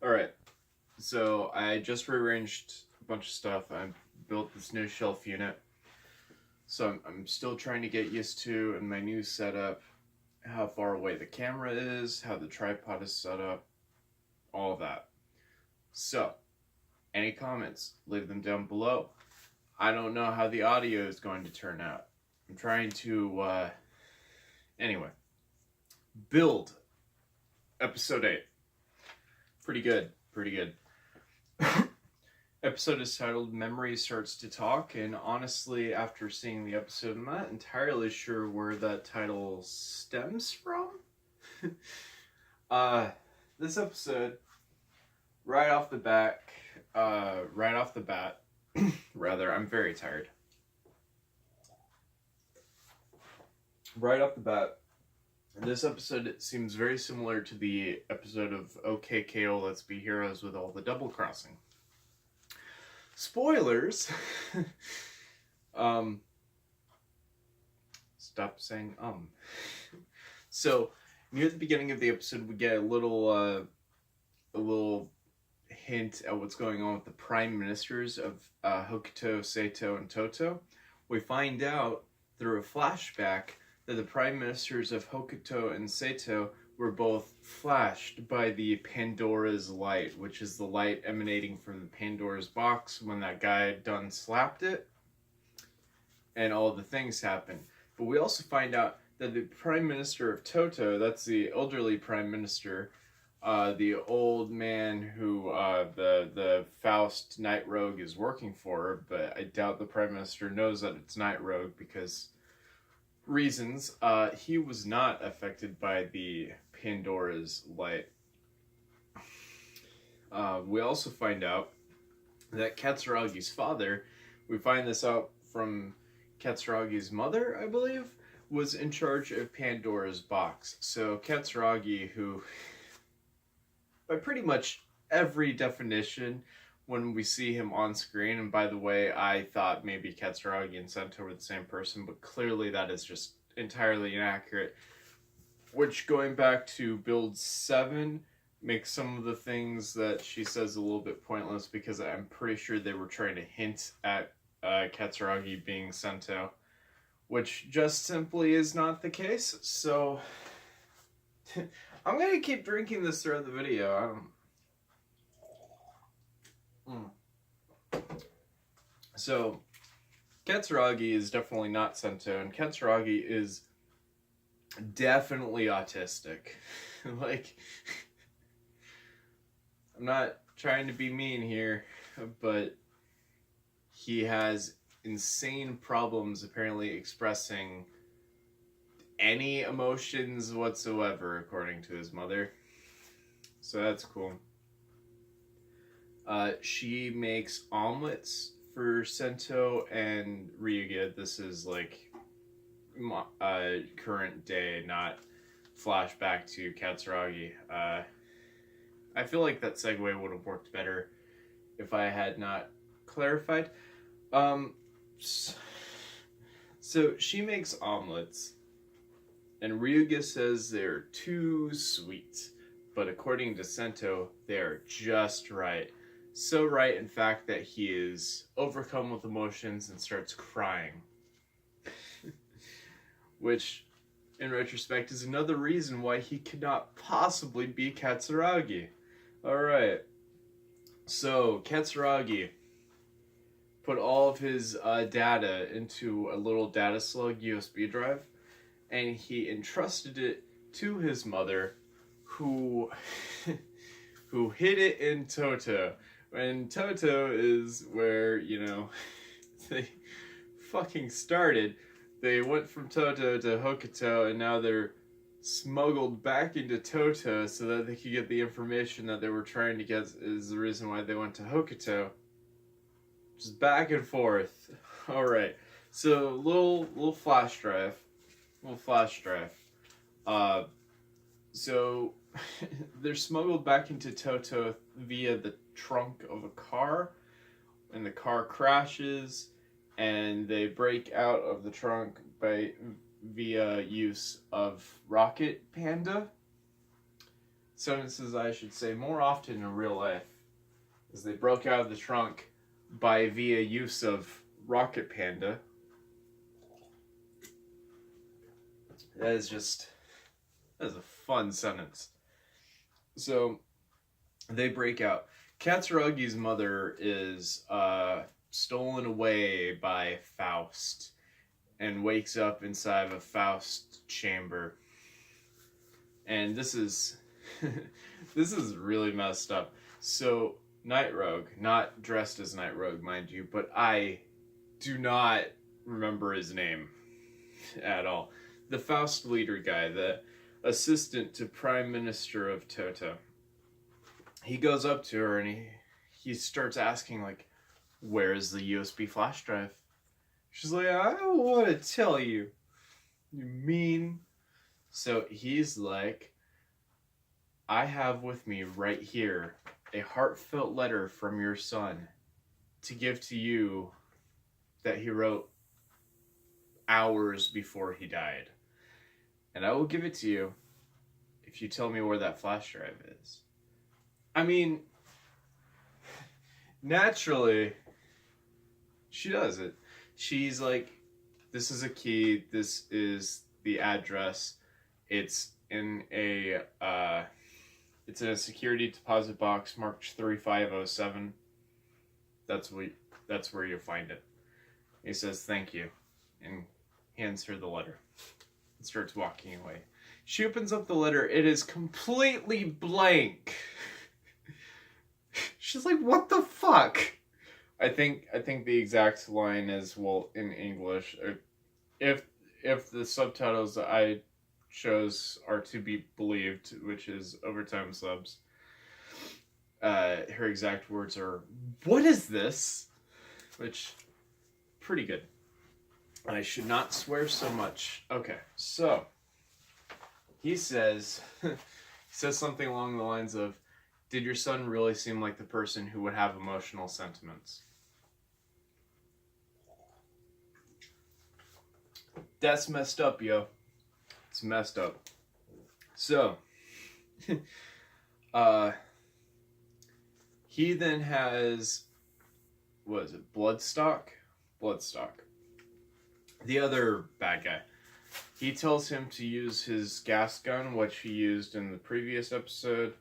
Alright, so I just rearranged a bunch of stuff. I built this new shelf unit. So I'm still trying to get used to in my new setup how far away the camera is, how the tripod is set up, all of that. So, any comments, leave them down below. I don't know how the audio is going to turn out. I'm trying to, anyway, build episode 8. Pretty good, pretty good. Episode is titled Memory Starts to Talk, and honestly, after seeing the episode, I'm not entirely sure where that title stems from. This episode, right off the bat, rather, I'm very tired. Right off the bat, this episode seems very similar to the episode of OK KO Let's Be Heroes with all the double crossing. Spoilers! Stop saying So, near the beginning of the episode, we get a little hint at what's going on with the prime ministers of Hokuto, Seito, and Toto. We find out through a flashback that the prime ministers of Hokuto and Seito were both flashed by the Pandora's light, which is the light emanating from the Pandora's box when that guy done slapped it, and all the things happen. But we also find out that the prime minister of Toto, that's the elderly prime minister, the old man who the Faust Night Rogue is working for, but I doubt the prime minister knows that it's Night Rogue because reasons, he was not affected by the Pandora's light. We also find out that Katsuragi's father, we find this out from Katsuragi's mother, I believe, was in charge of Pandora's box. So Katsuragi, who, by pretty much every definition, when we see him on screen, and by the way, I thought maybe Katsuragi and Sento were the same person, but clearly that is just entirely inaccurate. Which, going back to build 7, makes some of the things that she says a little bit pointless, because I'm pretty sure they were trying to hint at Katsuragi being Sento, which just simply is not the case. So, I'm gonna keep drinking this throughout the video. So, Katsuragi is definitely not Sento, and Katsuragi is definitely autistic. Like, I'm not trying to be mean here, but he has insane problems apparently expressing any emotions whatsoever, according to his mother. So that's cool. She makes omelets for Sento and Ryuga. This is like current day, not flashback to Katsuragi. I feel like that segue would have worked better if I had not clarified. So she makes omelets, and Ryuga says they're too sweet, but according to Sento, they're just right. So right, in fact, that he is overcome with emotions and starts crying. Which, in retrospect, is another reason why he could not possibly be Katsuragi. Alright. So, Katsuragi put all of his data into a little data slug USB drive, and he entrusted it to his mother, who hid it in Toto. And Toto is where, you know, they fucking started. They went from Toto to Hokuto, and now they're smuggled back into Toto so that they could get the information that they were trying to get, is the reason why they went to Hokuto. Just back and forth. Alright, so little flash drive. So they're smuggled back into Toto via the trunk of a car, and the car crashes, and they break out of the trunk via use of Rocket Panda. sentences I should say more often in real life, as they broke out of the trunk by via use of Rocket Panda. That is a fun sentence. So, they break out. Katsuragi's mother is stolen away by Faust and wakes up inside of a Faust chamber. And this is this is really messed up. So Night Rogue, not dressed as Night Rogue, mind you, but I do not remember his name at all. The Faust leader guy, the assistant to Prime Minister of Toto. He goes up to her and he starts asking, like, where's the USB flash drive? She's like, I don't want to tell you, you mean. So he's like, I have with me right here a heartfelt letter from your son to give to you that he wrote hours before he died. And I will give it to you if you tell me where that flash drive is. I mean, naturally, she does it. She's like, this is a key, this is the address, it's in a security deposit box marked 3507. That's where you'll find it. He says thank you and hands her the letter and starts walking away. She opens up the letter, it is completely blank. She's like, what the fuck? I think the exact line is, well, in English, if the subtitles that I chose are to be believed, which is overtime subs, her exact words are, what is this? Which, pretty good. I should not swear so much. Okay, so, he says something along the lines of, did your son really seem like the person who would have emotional sentiments? That's messed up, yo. It's messed up. So, he then has, what is it, Bloodstock? Bloodstock. The other bad guy. He tells him to use his gas gun, which he used in the previous episode,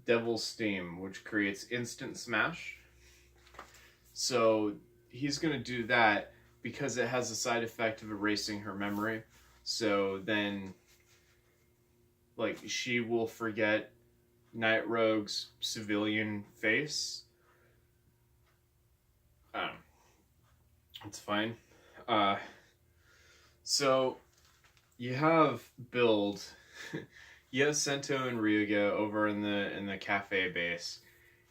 Devil's Steam, which creates instant smash. So he's going to do that because it has a side effect of erasing her memory. So then, like, she will forget Night Rogue's civilian face. It's fine. So you have Build. You have Sento and Ryuga over in the cafe base,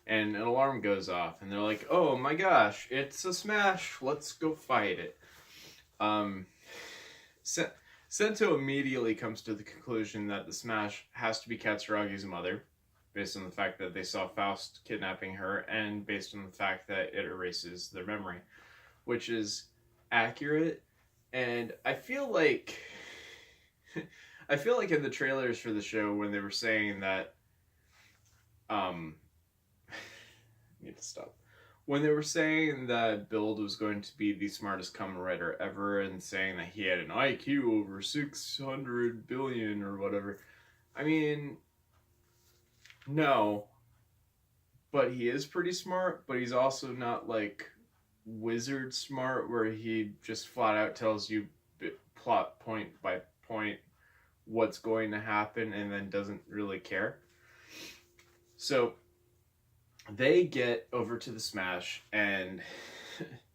and an alarm goes off, and they're like, "Oh my gosh, it's a smash! Let's go fight it." Sento immediately comes to the conclusion that the smash has to be Katsuragi's mother, based on the fact that they saw Faust kidnapping her, and based on the fact that it erases their memory, which is accurate. And I feel like in the trailers for the show when they were saying that, I need to stop. When they were saying that Build was going to be the smartest Kamen Rider ever and saying that he had an IQ over 600 billion or whatever, I mean, no, but he is pretty smart, but he's also not like wizard smart where he just flat out tells you plot point by point what's going to happen and then doesn't really care. So they get over to the smash, and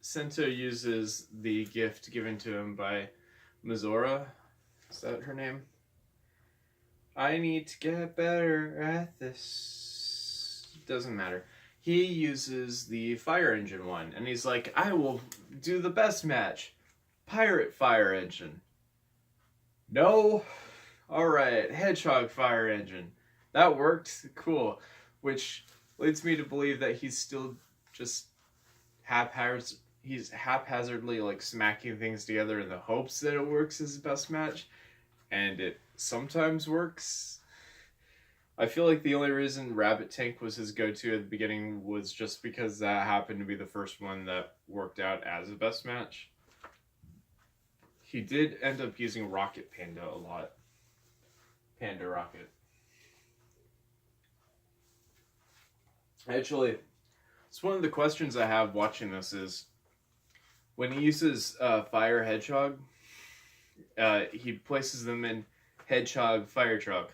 Sento uses the gift given to him by Mizora. Is that her name? I need to get better at this. Doesn't matter. He uses the fire engine one, and he's like, I will do the best match. Pirate fire engine. No. Alright, hedgehog fire engine. That worked. Cool. Which leads me to believe that he's still just haphazardly like smacking things together in the hopes that it works as his best match. And it sometimes works. I feel like the only reason Rabbit Tank was his go-to at the beginning was just because that happened to be the first one that worked out as a best match. He did end up using Rocket Panda a lot. Panda Rocket. Actually, it's one of the questions I have watching this is, when he uses Fire Hedgehog, he places them in Hedgehog Fire Truck.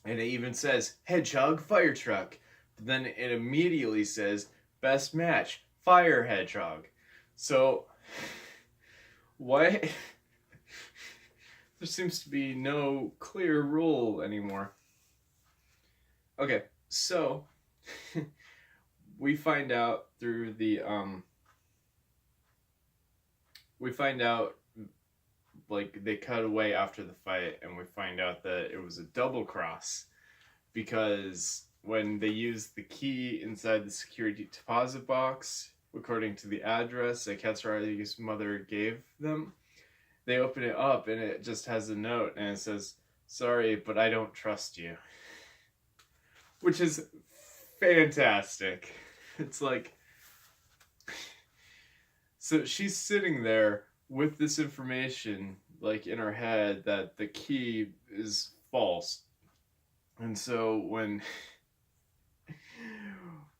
And it even says, Hedgehog Fire Truck. But then it immediately says, best match, Fire Hedgehog. So, why? There seems to be no clear rule anymore. Okay, so, we find out through the, like, they cut away after the fight, and we find out that it was a double cross, because when they used the key inside the security deposit box, according to the address that Katsuragi's mother gave them, they open it up and it just has a note and it says, "Sorry, but I don't trust you." Which is fantastic. It's like, so she's sitting there with this information, like, in her head that the key is false. And so when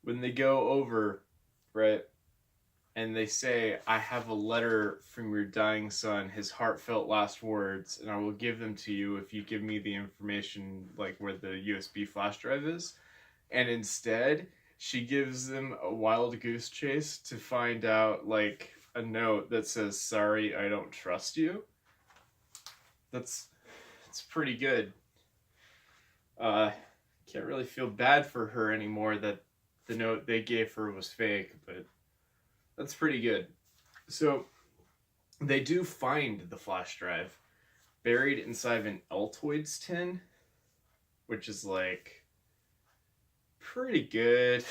they go over, right, and they say, "I have a letter from your dying son, his heartfelt last words, and I will give them to you if you give me the information, like, where the USB flash drive is." And instead, she gives them a wild goose chase to find out, like, a note that says, "Sorry, I don't trust you." It's pretty good. Can't really feel bad for her anymore that the note they gave her was fake, but that's pretty good. So, they do find the flash drive buried inside of an Altoids tin, which is, like, pretty good.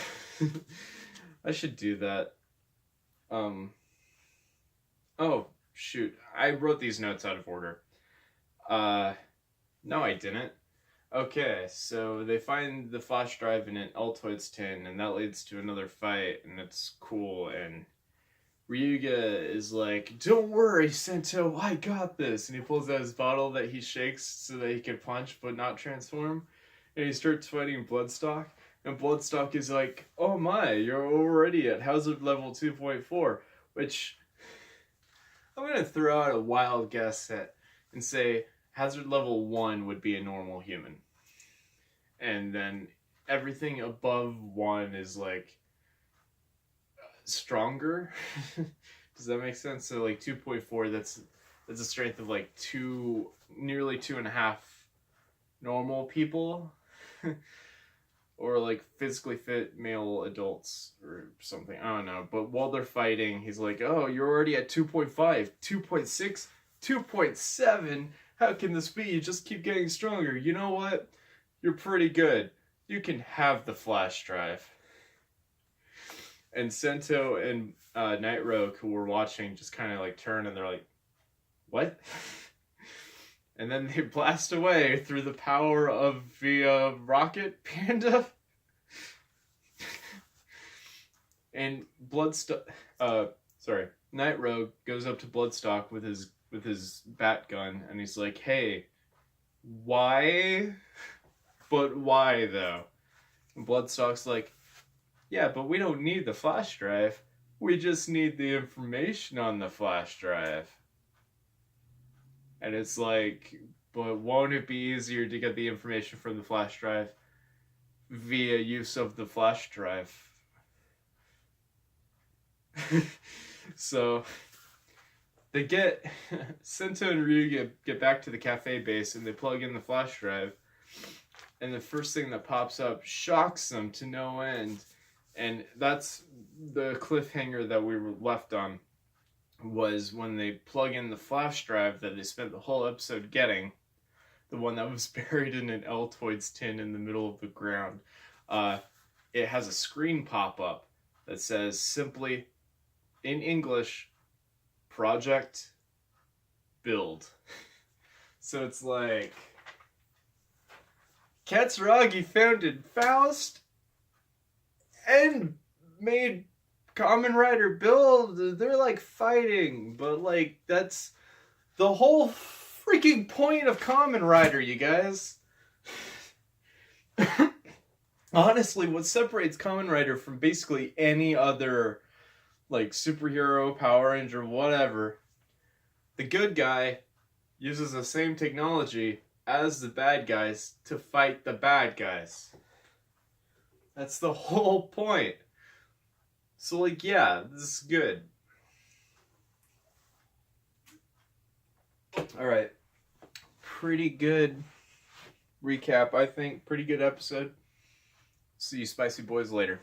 I should do that. Oh, shoot. I wrote these notes out of order. No, I didn't. Okay, so they find the flash drive in an Altoids tin, and that leads to another fight, and it's cool, and Ryuga is like, "Don't worry, Sento, I got this," and he pulls out his bottle that he shakes so that he can punch but not transform, and he starts fighting Bloodstock, and Bloodstock is like, "Oh my, you're already at hazard level 2.4, which I'm going to throw out a wild guess and say hazard level 1 would be a normal human. And then everything above 1 is, like, stronger. Does that make sense? So, like, 2.4, that's a strength of, like, nearly 2.5 normal people. Or, like, physically fit male adults or something. I don't know. But while they're fighting, he's like, "Oh, you're already at 2.5, 2.6, 2.7. How can this be? You just keep getting stronger. You know what? You're pretty good. You can have the flash drive." And Sento and Night Rogue, who were watching, just kind of, like, turn and they're like, "What?" And then they blast away through the power of the Rocket Panda. And Night Rogue goes up to Bloodstock with his bat gun, and he's like, "Hey, why? But why, though?" And Bloodstock's like, "Yeah, but we don't need the flash drive. We just need the information on the flash drive." And it's like, but won't it be easier to get the information from the flash drive via use of the flash drive? So they get Sento and Ryu get back to the cafe base, and they plug in the flash drive, and the first thing that pops up shocks them to no end. And that's the cliffhanger that we were left on, was when they plug in the flash drive that they spent the whole episode getting, the one that was buried in an Altoids tin in the middle of the ground. It has a screen pop up that says simply, in English, "Project Build." So it's like, Katsuragi founded Faust and made Kamen Rider Build. They're like fighting, but like that's the whole freaking point of Kamen Rider, you guys. Honestly, what separates Kamen Rider from basically any other like superhero, Power Ranger, whatever, the good guy uses the same technology as the bad guys to fight the bad guys. That's the whole point. So like, yeah, this is good. Alright. Pretty good recap, I think. Pretty good episode. See you spicy boys later.